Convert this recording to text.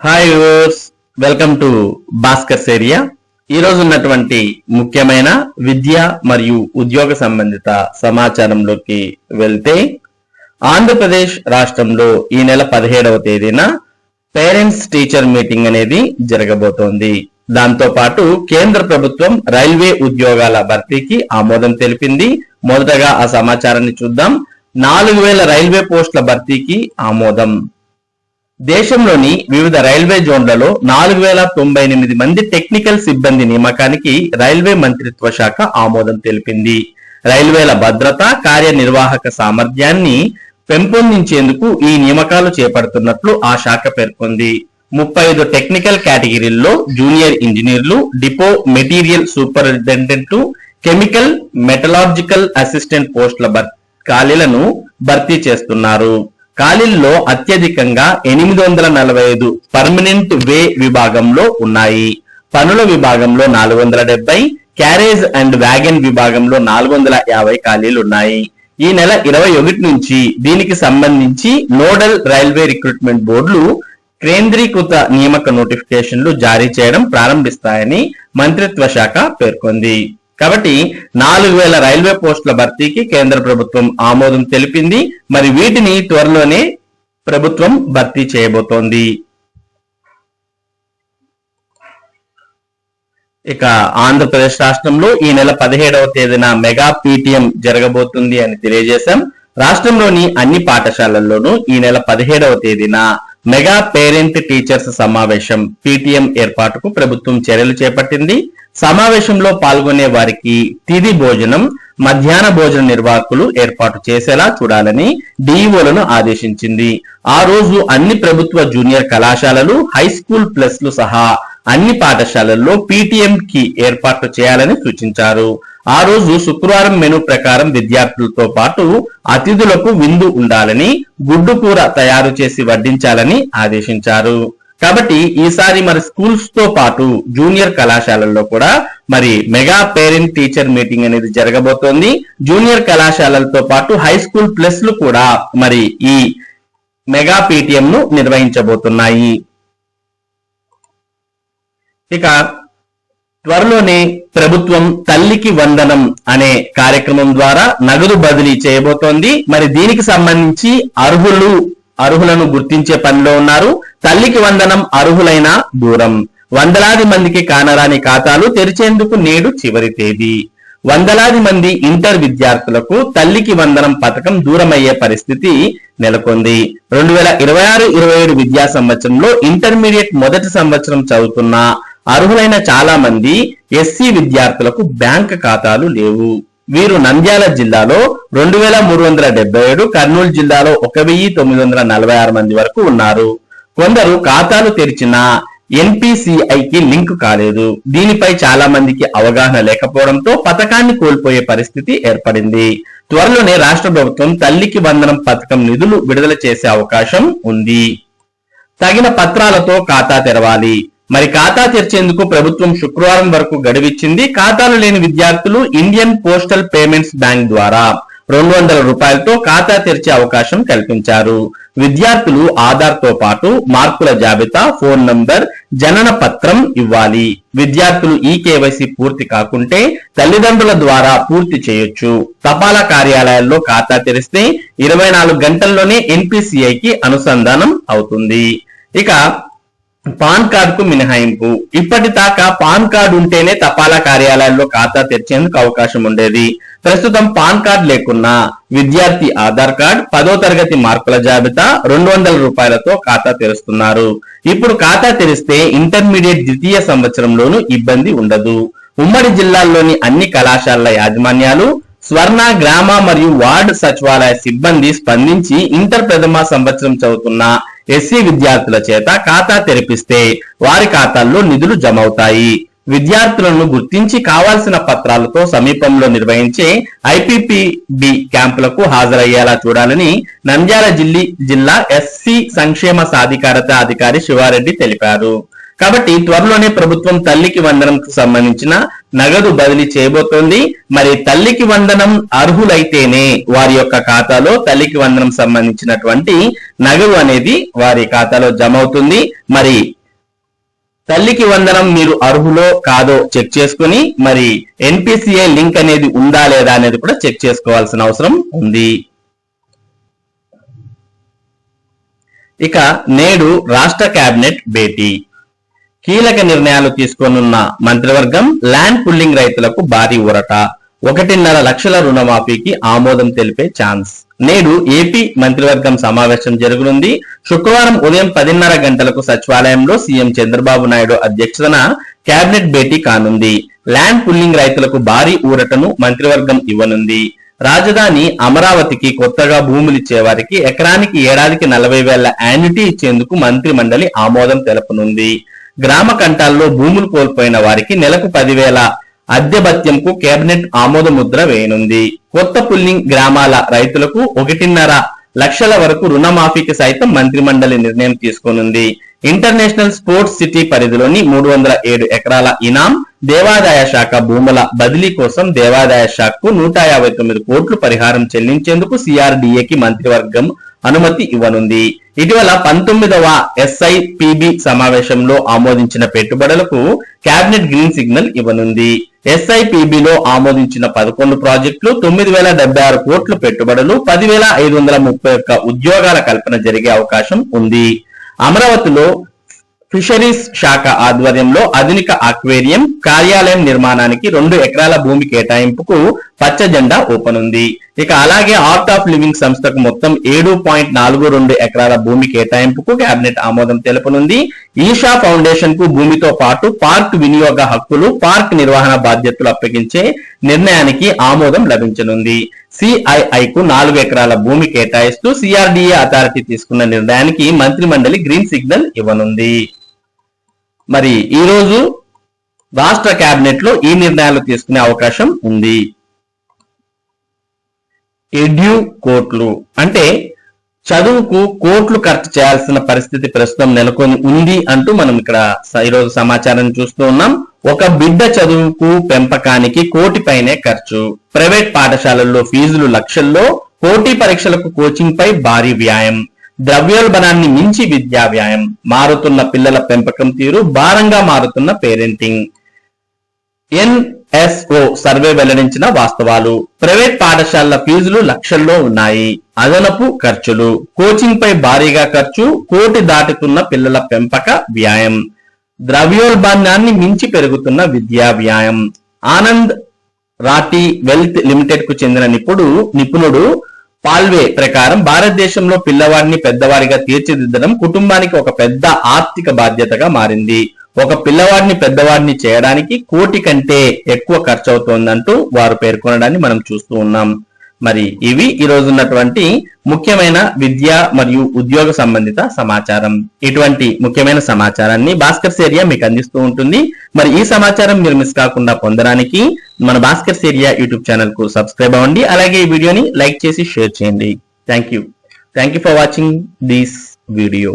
Hi viewers, welcome to Bhaskar's area. ఈ రోజు ఉన్నటువంటి ముఖ్యమైన విద్య మరియు ఉద్యోగ సంబంధిత సమాచారంలోకి వెళ్తే, ఆంధ్రప్రదేశ్ రాష్ట్రంలో ఈ నెల 17వ తేదీన పేరెంట్స్ టీచర్ మీటింగ్ అనేది జరగబోతోంది. దాంతో పాటు కేంద్ర ప్రభుత్వం రైల్వే ఉద్యోగాల భర్తీకి ఆమోదం తెలిపింది. మొదటగా ఆ సమాచారాన్ని చూద్దాం. 4000 రైల్వే పోస్టుల భర్తీకి ఆమోదం. దేశంలోని వివిధ రైల్వే జోన్లలో 4098 మంది టెక్నికల్ సిబ్బంది నియామకానికి రైల్వే మంత్రిత్వ శాఖ ఆమోదం తెలిపింది. రైల్వేల భద్రత, కార్యనిర్వాహక సామర్థ్యాన్ని పెంపొందించేందుకు ఈ నియామకాలు చేపడుతున్నట్లు ఆ శాఖ పేర్కొంది. 35 టెక్నికల్ కేటగిరీల్లో జూనియర్ ఇంజనీర్లు, డిపో మెటీరియల్ సూపరింటెండెంట్లు, కెమికల్, మెటలార్జికల్ అసిస్టెంట్ పోస్టుల ఖాళీలను భర్తీ చేస్తున్నారు. ఖాళీల్లో అత్యధికంగా 845 పర్మనెంట్ వే విభాగంలో ఉన్నాయి. పనుల విభాగంలో 470, క్యారేజ్ అండ్ వ్యాగన్ విభాగంలో 450 ఖాళీలు ఉన్నాయి. ఈ నెల 21 నుంచి దీనికి సంబంధించి నోడల్ రైల్వే రిక్రూట్మెంట్ బోర్డులు కేంద్రీకృత నియామక నోటిఫికేషన్లు జారీ చేయడం ప్రారంభిస్తాయని మంత్రిత్వ శాఖ పేర్కొంది. కాబట్టి 4000 రైల్వే పోస్టుల భర్తీకి కేంద్ర ప్రభుత్వం ఆమోదం తెలిపింది. మరి వీటిని త్వరలోనే ప్రభుత్వం భర్తీ చేయబోతోంది. ఇక ఆంధ్రప్రదేశ్ రాష్ట్రంలో ఈ నెల 17వ తేదీన మెగా పీటీఎం జరగబోతుంది అని తెలియజేశాం. రాష్ట్రంలోని అన్ని పాఠశాలల్లోనూ ఈ నెల 17వ తేదీన మెగా పేరెంట్ టీచర్స్ సమావేశం పీటీఎం ఏర్పాటుకు ప్రభుత్వం చర్యలు చేపట్టింది. సమావేశంలో పాల్గొనే వారికి తిథి భోజనం, మధ్యాహ్న భోజన నిర్వాహకులు ఏర్పాటు చేసేలా చూడాలని డిఈఓలను ఆదేశించింది. ఆ రోజు అన్ని ప్రభుత్వ జూనియర్ కళాశాలలు, హై స్కూల్ ప్లస్లు సహా అన్ని పాఠశాలల్లో పీటీఎం కి ఏర్పాట్లు చేయాలని సూచించారు. ఆ రోజు శుక్రవారం మెనూ ప్రకారం విద్యార్థులతో పాటు అతిథులకు విందు ఉండాలని, గుడ్డు కూర తయారు చేసి వడ్డించాలని ఆదేశించారు. కాబట్టి ఈసారి మరి స్కూల్స్ తో పాటు జూనియర్ కళాశాలల్లో కూడా మరి మెగా పేరెంట్ టీచర్ మీటింగ్ అనేది జరగబోతోంది. జూనియర్ కళాశాలలతో పాటు హై స్కూల్ ప్లస్లు కూడా మరి ఈ మెగా పీటీఎం ను నిర్వహించబోతున్నాయి. ఇక త్వరలోనే ప్రభుత్వం తల్లికి వందనం అనే కార్యక్రమం ద్వారా నగదు బదిలీ చేయబోతోంది. మరి దీనికి సంబంధించి అర్హులను గుర్తించే పనిలో ఉన్నారు. తల్లికి వందనం అర్హులైన దూరం. వందలాది మందికి కానరాని ఖాతాలు తెరిచేందుకు నేడు చివరి తేదీ. వందలాది మంది ఇంటర్ విద్యార్థులకు తల్లికి వందనం పథకం దూరమయ్యే పరిస్థితి నెలకొంది. 2026-27 విద్యా సంవత్సరంలో ఇంటర్మీడియట్ మొదటి సంవత్సరం చదువుతున్న అర్హులైన చాలా మంది ఎస్సీ విద్యార్థులకు బ్యాంక్ ఖాతాలు లేవు. వీరు నంద్యాల జిల్లాలో 2377, కర్నూలు జిల్లాలో 1946 మంది వరకు ఉన్నారు. కొందరు ఖాతాలు తెరిచిన ఎన్పిసిఐకి లింక్ కాలేదు. దీనిపై చాలా మందికి అవగాహన లేకపోవడంతో పథకాన్ని కోల్పోయే పరిస్థితి ఏర్పడింది. త్వరలోనే రాష్ట్ర ప్రభుత్వం తల్లికి వందనం పథకం నిధులు విడుదల చేసే అవకాశం ఉంది. తగిన పత్రాలతో ఖాతా తెరవాలి. మరి ఖాతా తెరిచేందుకు ప్రభుత్వం శుక్రవారం వరకు గడువిచ్చింది. ఖాతాలు లేని విద్యార్థులు ఇండియన్ పోస్టల్ పేమెంట్స్ బ్యాంక్ ద్వారా 200 రూపాయలతో ఖాతా తెరిచే అవకాశం కల్పించారు. విద్యార్థులు ఆధార్ తో పాటు మార్కుల జాబితా, ఫోన్ నంబర్, జనన పత్రం ఇవ్వాలి. విద్యార్థులు ఈ కేవైసీ పూర్తి కాకుంటే తల్లిదండ్రుల ద్వారా పూర్తి చేయొచ్చు. తపాలా కార్యాలయాల్లో ఖాతా తెరిస్తే 24 గంటల్లోనే ఎన్పిసిఐకి అనుసంధానం అవుతుంది. ఇక పాన్ కార్డ్ కు మినహాయింపు. ఇప్పటిదాకా పాన్ కార్డు ఉంటేనే తపాలా కార్యాలయాల్లో ఖాతా తెరిచేందుకు అవకాశం ఉండేది. ప్రస్తుతం పాన్ కార్డు లేకున్నా విద్యార్థి ఆధార్ కార్డ్, 10వ తరగతి మార్కుల జాబితా, 200 రూపాయలతో ఖాతా తెరుస్తున్నారు. ఇప్పుడు ఖాతా తెరిస్తే ఇంటర్మీడియట్ ద్వితీయ సంవత్సరంలోనూ ఇబ్బంది ఉండదు. ఉమ్మడి జిల్లాల్లోని అన్ని కళాశాలల యాజమాన్యాలు, స్వర్ణ, గ్రామ మరియు వార్డు సచివాలయ సిబ్బంది స్పందించి ఇంటర్ ప్రథమ సంవత్సరం చదువుతున్న ఎస్సీ విద్యార్థుల చేత ఖాతా తెరిపిస్తే వారి ఖాతాల్లో నిధులు జమ అవుతాయి. విద్యార్థులను గుర్తించి కావాల్సిన పత్రాలతో సమీపంలో నిర్వహించే ఐపీపీబీ క్యాంపులకు హాజరయ్యేలా చూడాలని నంద్యాల జిల్లా ఎస్సీ సంక్షేమ సాధికారత అధికారి శివారెడ్డి తెలిపారు. కాబట్టి త్వరలోనే ప్రభుత్వం తల్లికి వందనంకు సంబంధించిన నగదు బదిలీ చేయబోతోంది. మరి తల్లికి వందనం అర్హులైతేనే వారి యొక్క ఖాతాలో తల్లికి వందనం సంబంధించినటువంటి నగదు అనేది వారి ఖాతాలో జమ అవుతుంది. మరి తల్లికి వందనం మీరు అర్హులో కాదో చెక్ చేసుకుని మరి ఎన్పిసిఐ లింక్ అనేది ఉందా లేదా అనేది కూడా చెక్ చేసుకోవాల్సిన అవసరం ఉంది. ఇక నేడు రాష్ట్ర కేబినెట్ భేటీ, కీలక నిర్ణయాలు తీసుకోనున్న మంత్రివర్గం. ల్యాండ్ పుల్లింగ్ రైతులకు భారీ ఊరట, 1.5 లక్షల రుణమాఫీకి ఆమోదం తెలిపే ఛాన్స్. నేడు ఏపీ మంత్రివర్గం సమావేశం జరగనుంది. శుక్రవారం ఉదయం 10:30 గంటలకు సచివాలయంలో సీఎం చంద్రబాబు నాయుడు అధ్యక్షతన కేబినెట్ భేటీ కానుంది. ల్యాండ్ పుల్లింగ్ రైతులకు భారీ ఊరటను మంత్రివర్గం ఇవ్వనుంది. రాజధాని అమరావతికి కొత్తగా భూములిచ్చే వారికి ఎకరానికి ఏడాదికి 40,000 యాన్యుటీ ఇచ్చేందుకు మంత్రి మండలి ఆమోదం తెలపనుంది. గ్రామ కంటాల్లో భూములు కోల్పోయిన వారికి నెలకు 10,000 అద్దె భత్యంకు కేబినెట్ ఆమోద ముద్ర వేయనుంది. కొత్త పుల్లింగ్ గ్రామాల రైతులకు 1.5 లక్షల వరకు రుణమాఫీకి సైతం మంత్రి మండలి నిర్ణయం తీసుకోనుంది. ఇంటర్నేషనల్ స్పోర్ట్స్ సిటీ పరిధిలోని 307 ఎకరాల ఇనాం దేవాదాయ శాఖ భూముల బదిలీ కోసం దేవాదాయ శాఖకు 159 కోట్లు పరిహారం చెల్లించేందుకు సిఆర్డీఏకి మంత్రివర్గం అనుమతి ఇవ్వనుంది. ఇటీవల 19వ ఎస్ఐపిబి సమావేశంలో ఆమోదించిన పెట్టుబడులకు కేబినెట్ గ్రీన్ సిగ్నల్ ఇవ్వనుంది. ఎస్ఐపిబిలో ఆమోదించిన 11 ప్రాజెక్టులు, 9,076 కోట్ల పెట్టుబడులు, 10,531 ఉద్యోగాల కల్పన జరిగే అవకాశం ఉంది. అమరావతిలో ఫిషరీస్ శాఖ ఆధ్వర్యంలో ఆధునిక అక్వేరియం కార్యాలయం నిర్మాణానికి 2 ఎకరాల భూమి కేటాయింపుకు పచ్చ జెండా ఊపనుంది. ఇక అలాగే ఆర్ట్ ఆఫ్ లివింగ్ సంస్థకు మొత్తం 7.42 ఎకరాల భూమి కేటాయింపుకు కేబినెట్ ఆమోదం తెలుపనుంది. ఈషా ఫౌండేషన్ కు భూమితో పాటు పార్క్ వినియోగ హక్కులు, పార్క్ నిర్వహణ బాధ్యతలు అప్పగించే నిర్ణయానికి ఆమోదం లభించనుంది. సిఐఐకు 4 ఎకరాల భూమి కేటాయిస్తూ సిఆర్డీఏ అథారిటీ తీసుకున్న నిర్ణయానికి మంత్రి మండలి గ్రీన్ సిగ్నల్ ఇవ్వనుంది. మరి ఈ రోజు రాష్ట్ర కేబినెట్ లో ఈ నిర్ణయాలు తీసుకునే అవకాశం ఉంది. ఎడ్యూ కోట్లు అంటే చదువుకు కోట్లు ఖర్చు చేయాల్సిన పరిస్థితి ప్రస్తుతం నెలకొని ఉంది అంటూ మనం ఇక్కడ ఈరోజు సమాచారం చూస్తూ ఉన్నాం. ఒక బిడ్డ చదువుకు పెంపకానికి 1 కోటి పైనే ఖర్చు. ప్రైవేట్ పాఠశాలల్లో ఫీజులు లక్షల్లో, పోటీ పరీక్షలకు కోచింగ్ పై భారీ వ్యాయం. ద్రవ్యోల్బణాన్ని మించి విద్యా వ్యాయం. మారుతున్న పిల్లల పెంపకం తీరు, భారంగా మారుతున్న పేరెంటింగ్. ఎన్ఎస్ఓ సర్వే వెల్లడించిన వాస్తవాలు. ప్రైవేట్ పాఠశాలల ఫీజులు లక్షల్లో ఉన్నాయి. అదనపు ఖర్చులు, కోచింగ్ పై భారీగా ఖర్చు, 1 కోటి దాటుతున్న పిల్లల పెంపక వ్యాయం. ద్రవ్యోల్బణాన్ని మించి పెరుగుతున్న విద్యా వ్యాయం. ఆనంద్ రాఠీ వెల్త్ లిమిటెడ్ కు చెందిన నిపుణుడు పాల్వే ప్రకారం భారతదేశంలో పిల్లవాడిని పెద్దవాడిగా తీర్చిదిద్దడం కుటుంబానికి ఒక పెద్ద ఆర్థిక బాధ్యతగా మారింది. ఒక పిల్లవాడిని పెద్దవాడిని చేయడానికి 1 కోటి కంటే ఎక్కువ ఖర్చు అవుతోందంటూ వారు పేర్కొనడాన్ని మనం చూస్తూ ఉన్నాం. మరి ఇవి ఈ రోజు ఉన్నటువంటి ముఖ్యమైన విద్య మరియు ఉద్యోగ సంబంధిత సమాచారం. ఇటువంటి ముఖ్యమైన సమాచారాన్ని భాస్కర్స్ ఏరియా మీకు అందిస్తూ ఉంటుంది. మరి ఈ సమాచారం మీరు మిస్ కాకుండా పొందడానికి మన భాస్కర్స్ ఏరియా యూట్యూబ్ ఛానల్ కు సబ్స్క్రైబ్ అవ్వండి. అలాగే ఈ వీడియోని లైక్ చేసి షేర్ చేయండి. Thank you for watching this video.